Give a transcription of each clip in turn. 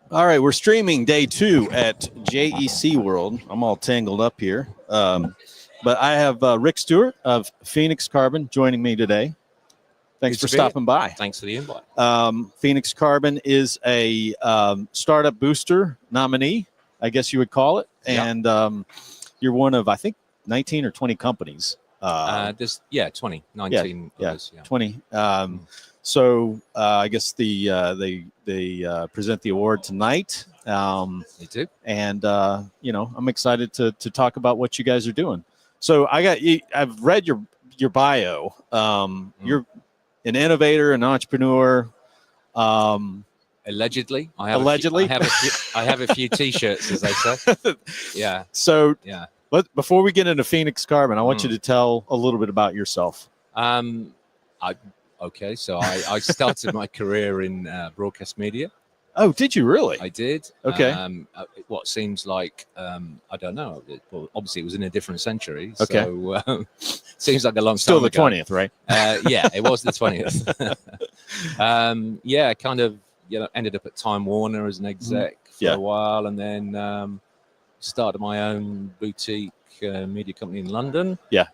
All right, we're streaming day 2 at JEC World. I'm all tangled up here. But I have Rick Stuart of Phoenix Carbon joining me today. Thanks for stopping by. Thanks for the invite. Phoenix Carbon is a startup booster nominee, I guess you would call it. And you're one of, I think, 19 or 20 companies. 20, 19 others, 20. So I guess they present the award tonight. They do. And I'm excited to talk about what you guys are doing. So I've read your bio. You're an innovator, an entrepreneur. Allegedly, I have a few T-shirts, as they say. Yeah. So But before we get into Phoenix Carbon, I want you to tell a little bit about yourself. Okay, so I started my career in broadcast media. Oh, did you really? I did. Okay. What seems like, I don't know. Well, obviously, it was in a different century. Okay. So seems like a long time Still the ago. 20th, right? Yeah, it was the 20th. Kind of, ended up at Time Warner as an exec for a while, and then started my own boutique media company in London. Yeah.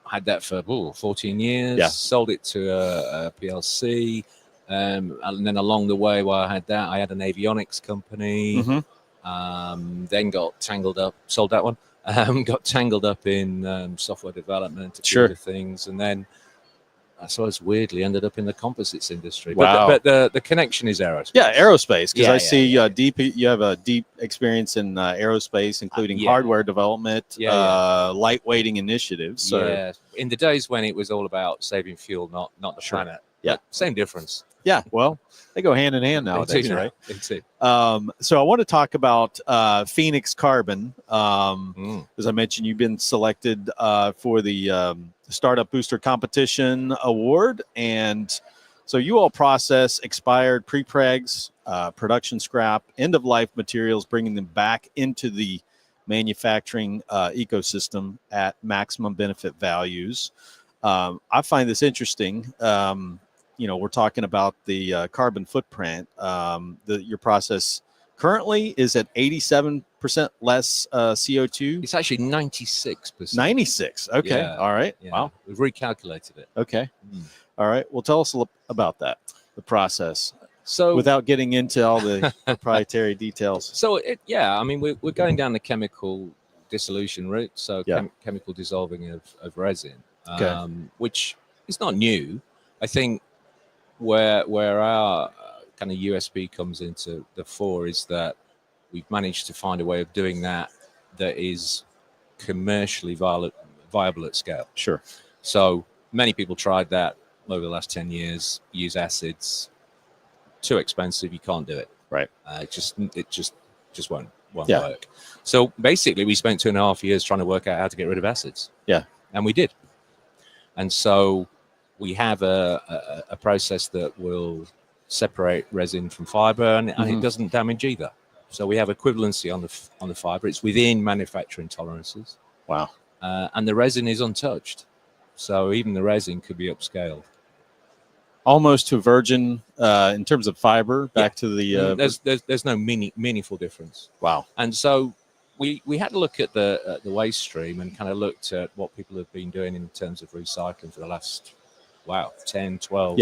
Had that for 14 years. Yeah. Sold it to a PLC. And then along the way, while I had that, I had an avionics company. Then got tangled up, sold that one. Got tangled up in software development, a few other things. And then I suppose weirdly ended up in the composites industry. Wow. But the connection is aerospace. Yeah, aerospace. Because I see you have a deep experience in aerospace, including hardware development, lightweighting initiatives. So in the days when it was all about saving fuel, not the planet. Yeah, but same difference. Yeah, well, they go hand in hand nowadays, right? They do. So I want to talk about Phoenix Carbon. As I mentioned, you've been selected for the Startup Booster Competition Award. And so you all process expired prepregs, production scrap, end-of-life materials, bringing them back into the manufacturing ecosystem at maximum benefit values. I find this interesting. We're talking about the carbon footprint. Your process currently is at 87% less CO2. It's actually 96%. 96. Okay. Yeah. All right. Yeah. Wow. We've recalculated it. Okay. All right. Well, tell us a little about that, the process. So without getting into all the proprietary details. So we're going down the chemical dissolution route. So chemical dissolving of resin, which is not new. I think where our kind of USP comes into the fore is that we've managed to find a way of doing that is commercially viable at scale. Sure. So many people tried that over the last 10 years, use acids, too expensive, you can't do it. Right. It just won't work. So basically we spent 2.5 years trying to work out how to get rid of acids. Yeah. And we did. And so we have a process that will separate resin from fiber, and it doesn't damage either. So we have equivalency on the fiber. It's within manufacturing tolerances. Wow. And the resin is untouched. So even the resin could be upscaled. Almost to virgin in terms of fiber, back to the... There's no meaningful difference. Wow. And so we had to look at the waste stream and kind of looked at what people have been doing in terms of recycling for the last 10, 12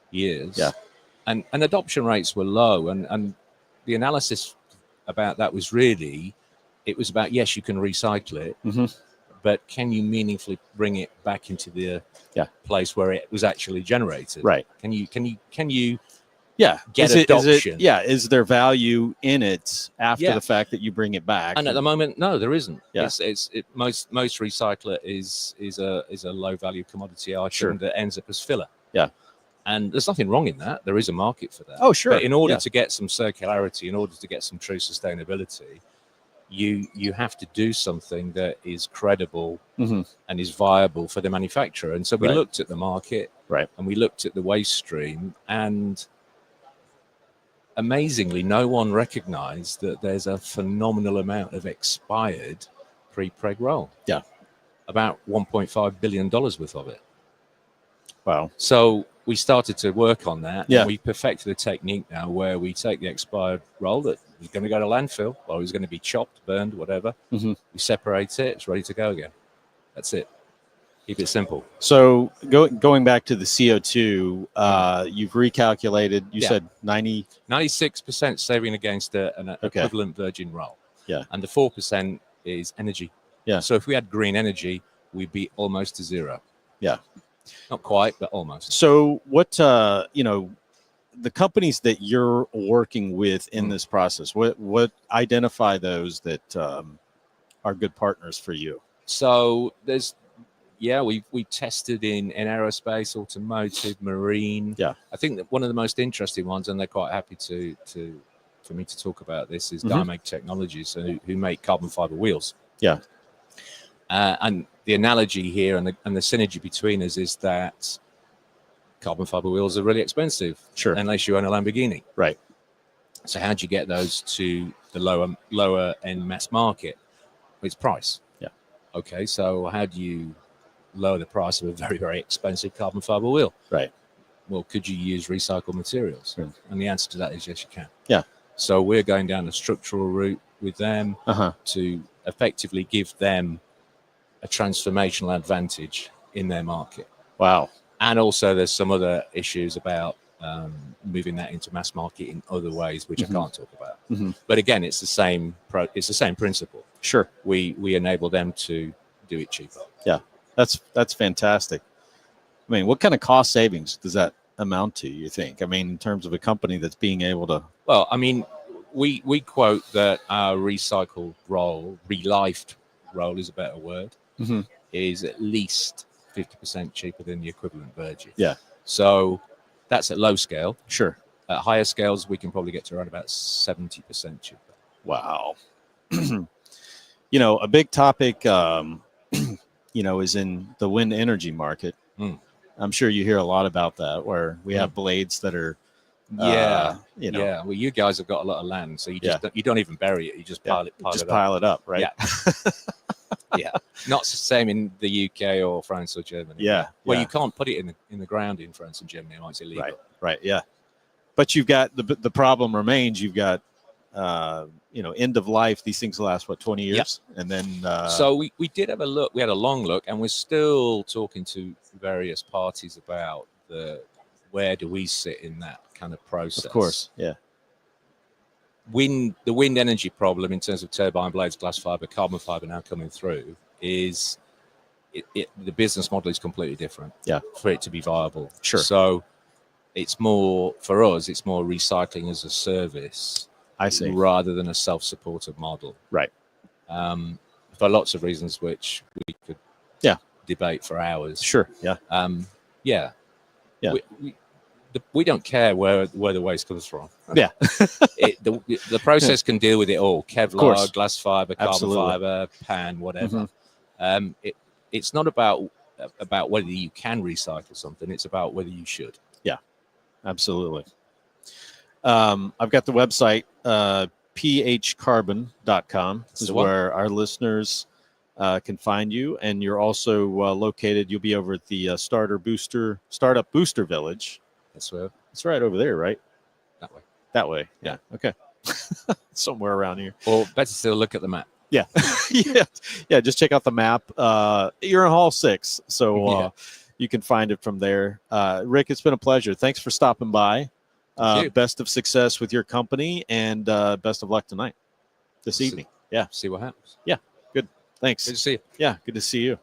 years. Yeah. And adoption rates were low. And the analysis about that was really, it was about, yes, you can recycle it, but can you meaningfully bring it back into the place where it was actually generated? Right. Can you get adoption? Is there value in it after the fact that you bring it back? And at the moment, no, there isn't. Yeah. Most recycler is a low value commodity item that ends up as filler. Yeah. And there's nothing wrong in that. There is a market for that. Oh, sure. But in order to get some circularity, in order to get some true sustainability, you have to do something that is credible and is viable for the manufacturer. And so we looked at the market, and we looked at the waste stream, and amazingly, no one recognized that there's a phenomenal amount of expired pre-preg roll. Yeah. About $1.5 billion worth of it. Wow. So we started to work on that. Yeah. And we perfected a technique now where we take the expired roll that was going to go to landfill, or it was going to be chopped, burned, whatever. Mm-hmm. We separate it. It's ready to go again. That's it. Keep it simple. So going back to the CO2, you've recalculated. You said 96% saving against an equivalent virgin roll. Yeah. And the 4% is energy. Yeah. So if we had green energy, we'd be almost to zero. Yeah. Not quite, but almost. So what, the companies that you're working with in this process, what identify those that are good partners for you? So we tested in aerospace, automotive, marine. Yeah. I think that one of the most interesting ones, and they're quite happy for me to talk about this, is Dimag Technologies, who make carbon fiber wheels. Yeah. And the analogy here and the synergy between us is that carbon fiber wheels are really expensive, sure, unless you own a Lamborghini. Right. So how do you get those to the lower end mass market? It's price. Yeah. Okay. So how do you lower the price of a very, very expensive carbon fiber wheel? Right. Well, could you use recycled materials? Yeah. And the answer to that is yes, you can. Yeah. So we're going down a structural route with them to effectively give them a transformational advantage in their market. Wow. And also there's some other issues about moving that into mass market in other ways, which I can't talk about. But again, it's the same principle. Sure. We enable them to do it cheaper. Yeah. That's fantastic. I mean, what kind of cost savings does that amount to, you think? I mean, in terms of a company that's being able to... Well, I mean, we quote that our recycled roll, relifed roll is a better word, is at least 50% cheaper than the equivalent virgin. Yeah. So that's at low scale. Sure. At higher scales, we can probably get to around about 70% cheaper. Wow. A big topic, is in the wind energy market. I'm sure you hear a lot about that, where we have blades that are, Well, you guys have got a lot of land, so you don't even bury it. You just pile it up, right? Yeah. Yeah. Not the same in the UK or France or Germany. Yeah. Well, you can't put it in the ground in France and Germany. It's illegal. Right. Yeah. But you've got the problem remains. You've got end of life. These things last 20 years, and then so we did have a look. We had a long look, and we're still talking to various parties about where do we sit in that kind of process. Of course, yeah. The wind energy problem in terms of turbine blades, glass fiber, carbon fiber now coming through is the business model is completely different. Yeah, for it to be viable. Sure. So it's more for us. It's more recycling as a service. I see. Rather than a self-supported model. Right. For lots of reasons, which we could debate for hours. Sure. Yeah. Yeah. We don't care where the waste comes from. Yeah. The process can deal with it all. Kevlar, glass fiber, carbon fiber, pan, whatever. It's not about whether you can recycle something. It's about whether you should. Yeah. Absolutely. I've got the website, phcarbon.com. This is where our listeners can find you. And you're also located, you'll be over at the Startup Booster Village. That's where. It's right over there, right? That way. Yeah. Okay. Somewhere around here. Or better still, look at the map. Yeah. Yeah. Just check out the map. You're in Hall 6, so you can find it from there. Rick, it's been a pleasure. Thanks for stopping by. Best of success with your company, and best of luck tonight, this evening. Yeah. See what happens. Yeah. Good. Thanks. Good to see you. Yeah. Good to see you.